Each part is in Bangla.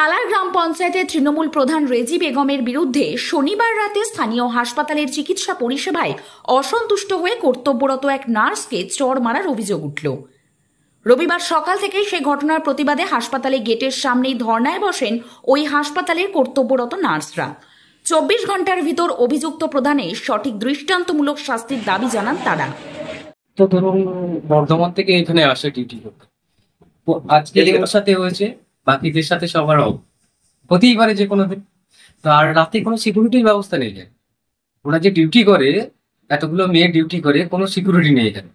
সালার গ্রাম পঞ্চায়েতের তৃণমূল প্রধান রেজি বেগমের বিরুদ্ধে শনিবার রাতে স্থানীয় হাসপাতালের চিকিৎসা পরিষেবায় অসন্তুষ্ট হয়ে কর্তব্যরত এক নার্সকে চড় মারার অভিযোগ উঠল। রবিবার সকাল থেকে সে ঘটনার প্রতিবাদে হাসপাতালে গেটের সামনেই ধর্নায় বসেন ওই হাসপাতালের কর্তব্যরত নার্সরা। 24 ঘন্টার ভিতর অভিযুক্ত প্রধানের সঠিক দৃষ্টান্তমূলক শাস্তির দাবি জানান তারা। তো ধরুন বর্ধমান থেকে এখানে আসে ডিউটি করতে, আজকে ওর সাথে হয়েছে, বাকিদের সাথে সবার হতেই পারে যে কোনো দিন। তো আর রাতে কোনো সিকিউরিটির ব্যবস্থা নেই। ওরা যে ডিউটি করে, এতগুলো মেয়ে ডিউটি করে, কোনো সিকিউরিটি নেই এখানে।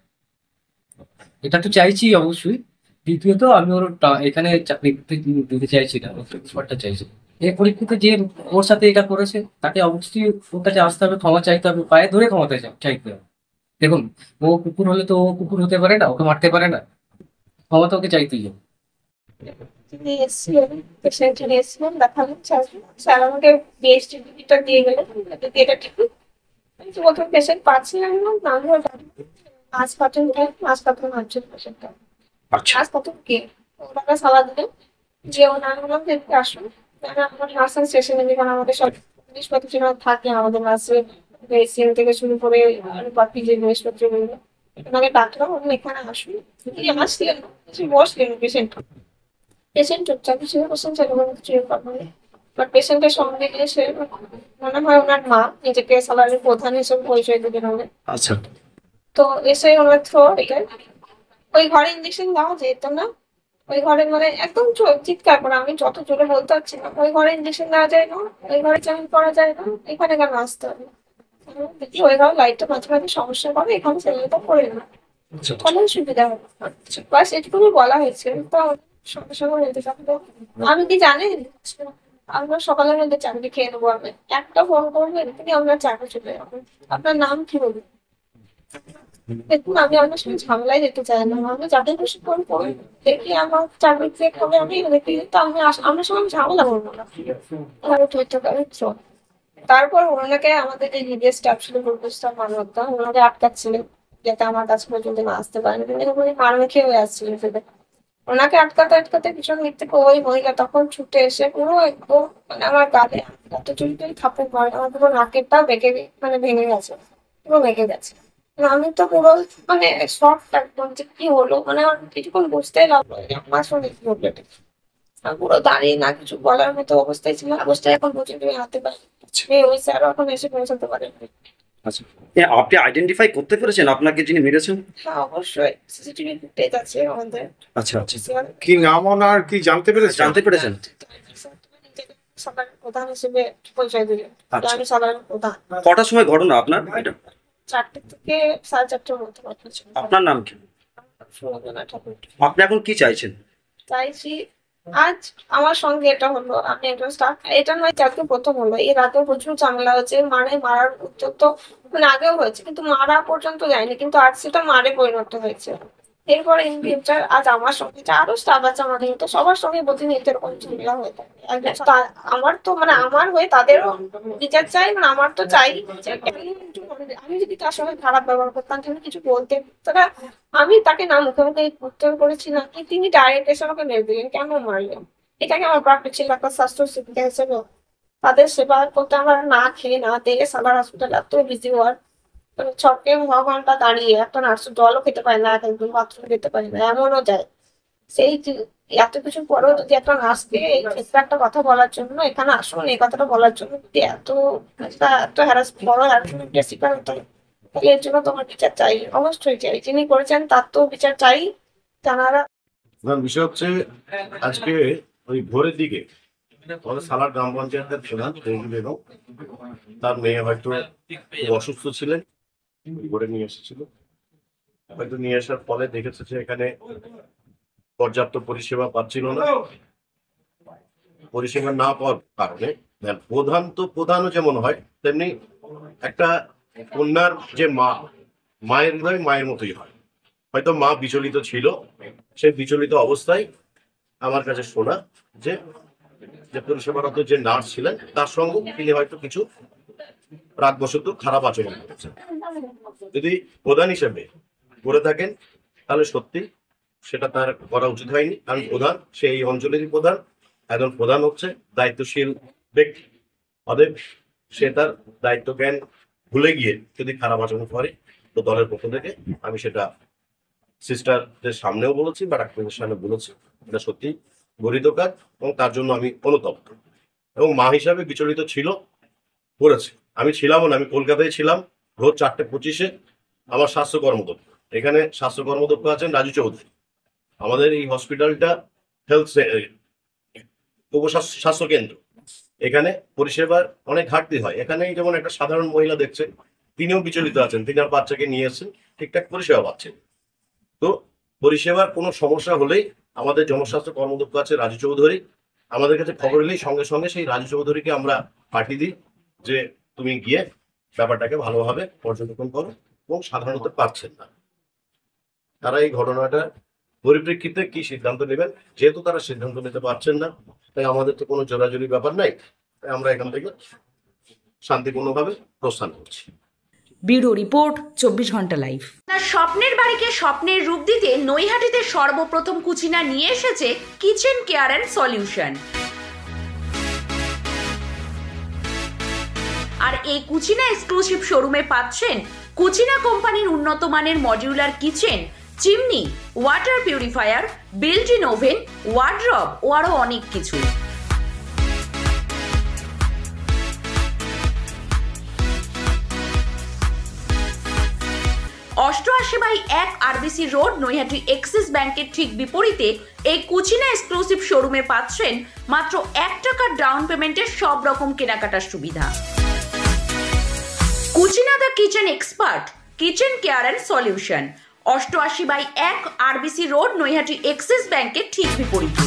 এটা তো চাইছি অবশ্যই। দ্বিতীয়ত আমি ওর এখানে চাকরি দিতে চাইছি না, চাইছি। এই পরিপ্রেক্ষিতে যে ওর সাথে এটা করেছে তাকে অবশ্যই ওর কাছে আসতে হবে, ক্ষমা চাইতে হবে, পায়ে ধরে ক্ষমা চাইতে হবে। দেখুন, ও কুকুর হলে তো ও কুকুর হতে পারে না, ওকে মারতে পারে না, ক্ষমা তো ওকে চাইতেই হবে। তিনি এসেছিলেন, পেশেন্ট এসেছিলেন, দেখালেন, স্যার আমাকে বিএসটিটা দিয়ে গেলেন, এটা ঠিক বলতে পেশেন্ট পাচ্ছিলেন না, না হলে হাসপাতাল হচ্ছিল পেশেন্টটা। হাসপাতাল কে ওনাকে সালা দিলেন যে ওনার বললাম যে আসুন, আমার নার্সিং স্টেশনে যেখানে আমাদের সব জিনিসপত্র যেখানে থাকে, আমাদের নার্সের ড্রেসিং থেকে শুরু করে বাকি যে জিনিসপত্রগুলো ওনাকে ডাকলাম, উনি এখানে আসুন। তিনি আসছিলেন, বসলেন পেশেন্ট চুপচাপ হিসেবে বসেন, সেরকম কিছু ব্যাপার নেই। বাট পেশেন্টের সঙ্গে এসে মনে হয় ওনার মা নিজেকে সালারের প্রধান হিসেবে পরিচয় দিলেন হবে। আচ্ছা, তো এসে ওনার থ্রো ওই ঘরে ইঞ্জেকশন দেওয়া যেত না, ওই ঘরে মানে একদম চিৎকার করে, আমি যত জোরে বলতে পারছি না, ওই ঘরে ইঞ্জেকশন দেওয়া যায় না, ওই ঘরে চাকরি করা যায় না, এখানে কেন আসতে হবে? ওই ঘরে লাইটটা মাঝে মাঝে সমস্যা করে, এখানে ছেলেটা করে না, তাহলে সুবিধা হবে। বাস এটুকুনি বলা হয়েছে। তো সঙ্গে সঙ্গে বলতে চাকরি, আমি কি জানেন আমরা সকালের মধ্যে চাকরি খেয়ে নেবো, আমি একটা ফোন করবেন তিনি আপনার চাকরি চলে যাবে। আপনার নাম কি বলবেন? দেখুন, আমি আপনার সঙ্গে ঝামেলায় যেতে চাই না, আমি যাদের খুশি ফোন করবো, দেখি আমার চাকরি চেক হবে, আমি দেখি তো আমি আপনার সঙ্গে ঝামেলা করবো না। তারপর ওনাকে আমাদের এই নিজের স্টাফ ছিল, স্টাফ মানবতা, ওনাকে আটকাচ্ছিলেন যাতে আমার কাছে পর্যন্ত না আসতে পারেন, উনি মার মেখে হয়ে আসছিলেন সেটা। ওনাকে আটকাতে আটকাতে পিছন দিক থেকে ওই মহিলা তখন ছুটে এসে পুরো একদম মানে আমার গালে এত চুরি টুরি থাপ্পড় মারে, আমার পুরো নাকেরটাও ভেঙে গেছে, পুরো ভেঙে গেছে। আমি তো পুরো মানে শক একদম যে কি হলো, মানে আমার কিছুক্ষণ বুঝতেই লাগলো আমার সঙ্গে কি হলো। আমি পুরো দাঁড়িয়ে না কিছু বলার মতো অবস্থায় ছিলাম, অবস্থায় এখন পর্যন্ত হাতে পারি ওই স্যার এখন এসে পৌঁছাতে পারেন। আচ্ছা, আপনি আইডেন্টিফাই করতে পেরেছেন আপনাকে যিনি মেরেছেন? হ্যাঁ, অবশ্যই সিসিটিভি ফুটেজ আছে আমাদের। আচ্ছা আচ্ছা, কি নাম ওনার কি জানতে পেরেছেন? সাধারণ প্রধান হিসেবে পরিচয় দিলেন। আমি সাধারণ প্রধান। কটার সময় ঘটনা আপনার এটা? 4টে থেকে 4:30টার মধ্যে ঘটনা ছিল। আপনার নাম কি? সুরঞ্জনা ঠাকুর। আপনি এখন কি চাইছেন? চাইছি আজ আমার সঙ্গে এটা হলো, আমি একজন স্টাফ, এটা নয় আজকে প্রথম হলো, এর আগেও প্রচুর ঝামেলা হয়েছে, মারার উদ্যোগ তো মানে আগেও হয়েছে, কিন্তু মারা পর্যন্ত যায়নি, কিন্তু আজ সেটা মারে পরিণত হয়েছে। এরপরে ইন ফিউচার আজ আমার সঙ্গে আরো স্টাফ আছে আমাদের, তো সবার সঙ্গে প্রতিনিয়ত এরকম ঝামেলা হয়ে থাকে। আমার তো মানে আমার হয়ে তাদেরও বিচার চাই, মানে আমার তো চাই আমি যদি তার সঙ্গে খারাপ ব্যবহার করতাম, তিনি কিছু বলতে, তারা আমি তাকে না মুখে মুখে উত্তর করেছি না কি, তিনি ডাইরেক্ট এসে আমাকে মেরে দিলেন, কেন মারলেন? এটাকে আমার প্রাপ্য ছিল একটা স্বাস্থ্য শিক্ষা হিসেবে। তাদের সেবা করতে আমরা না খেয়ে না দিয়ে সালার হসপিটাল এত বিজি হওয়ার, মানে 6 ঘন্টা দাঁড়িয়ে একটা নার্স জলও খেতে পারে না, একদিন বাথরুম খেতে পারে না, এমনও যায়। সেই এত কিছু পরেও যদি একটা নার্সকে এই ক্ষেত্রে একটা কথা বলার জন্য এখানে আসুন, এই কথাটা বলার জন্য এত বড় হ্যারাসমেন্টের শিকার হতে হয়, তাহলে এর জন্য তোমার বিচার চাই, অবশ্যই চাই। যিনি করেছেন তার তো বিচার চাই। জানারা বিষয় হচ্ছে আজকে ওই ভোরের দিকে সালার গ্রাম পঞ্চায়েতের প্রধান বেগম, তার মেয়ে হয়তো অসুস্থ ছিলেন, ভোরে নিয়ে এসেছিল, হয়তো নিয়ে আসার ফলে দেখেছে যে এখানে পর্যাপ্ত পরিষেবা পাচ্ছিল না। পরিষেবা না পাওয়ার কারণে প্রধানও যেমন হয় তেমনি একটা কন্যার যে মায়ের হৃদয় মায়ের মতোই হয়। হয়তো মা বিচলিত ছিল, সেই বিচলিত অবস্থায় আমার কাছে শোনা যে পরিষেবারত যে নার্স ছিলেন তার সঙ্গে তিনি হয়তো কিছু রাগবশত খারাপ আচরণ করেছেন। যদি প্রধান হিসেবে করে থাকেন তাহলে সত্যি সেটা তার করা উচিত হয়নি, কারণ প্রধান সে এই অঞ্চলেরই প্রধান, একজন প্রধান হচ্ছে দায়িত্বশীল ব্যক্তি, অতএব সে তার দায়িত্ব জ্ঞান ভুলে গিয়ে যদি খারাপ আচরণ করে, তো দলের পক্ষ থেকে আমি সেটা সিস্টারদের সামনেও বলেছি বা ডাক্তারদের সামনে বলেছি, এটা সত্যি গরিত কাজ এবং তার জন্য আমি অনুতপ্ত এবং মা হিসাবে বিচলিত ছিল, করেছে। আমি ছিলামও না, আমি কলকাতায় ছিলাম ভোর 4:25-এ। আমার স্বাস্থ্য কর্মদক্ষ, এখানে স্বাস্থ্য কর্মদক্ষ আছেন রাজু চৌধুরী। আমাদের এই হসপিটালটা হেলথ স্বাস্থ্য কেন্দ্র, এখানে পরিষেবার অনেক ঘাটতি হয়। এখানে যেমন একটা সাধারণ মহিলা দেখছে, তিনিও বিচলিত আছেন, তিনি আর বাচ্চাকে নিয়ে এসেছেন, ঠিকঠাক পরিষেবা পাচ্ছেন। তো পরিষেবার কোনো সমস্যা হলেই আমাদের জনস্বাস্থ্য কর্মদক্ষ আছে রাজু চৌধুরী, আমাদের কাছে খবর এলেই সঙ্গে সঙ্গে সেই রাজু চৌধুরীকে আমরা পাঠিয়ে দিই যে তুমি গিয়ে ব্যাপারটাকে ভালোভাবে পর্যবেক্ষণ করো, এবং সাধারণত পাচ্ছেন না। তারা এই ঘটনাটা পরিপ্রেক্ষিতে কি সিদ্ধান্ত নেবেন, যেহেতু তারা সিদ্ধান্ত নিতে পারছেন না, তাই আমাদের তো কোনো জোরাজুরি ব্যাপার নাই, তাই আমরা এখান থেকে শান্তিপূর্ণভাবে প্রস্থান করছি। ব্যুরো রিপোর্ট 24 ঘন্টা লাইভ। স্বপ্নের বাড়িকে স্বপ্নের রূপ দিতে নৈহাটিতে সর্বপ্রথম কুচিনা নিয়ে এসেছে কিচেন কেয়ার অ্যান্ড সলিউশন। আর এই কুচিনা এক্সক্লুসিভ শোরুমে পাচ্ছেন কুচিনা কোম্পানির উন্নত মানের modular kitchen, chimney, water purifier, built in oven, wardrobe ও আরো অনেক কিছু। 88/1 আরবিসি রোড, নৈহাটি এক্সিস ব্যাংকের ঠিক বিপরীতে এই কুচিনা এক্সক্লুসিভ শোরুমে পাচ্ছেন মাত্র 1 টাকার ডাউন পেমেন্টের সব রকম কেনাকাটার সুবিধা। কুচিনা the kitchen expert, kitchen care and solution, 88/1 RBC road, Naihati Axis ব্যাংকের ঠিক বিপরীতে।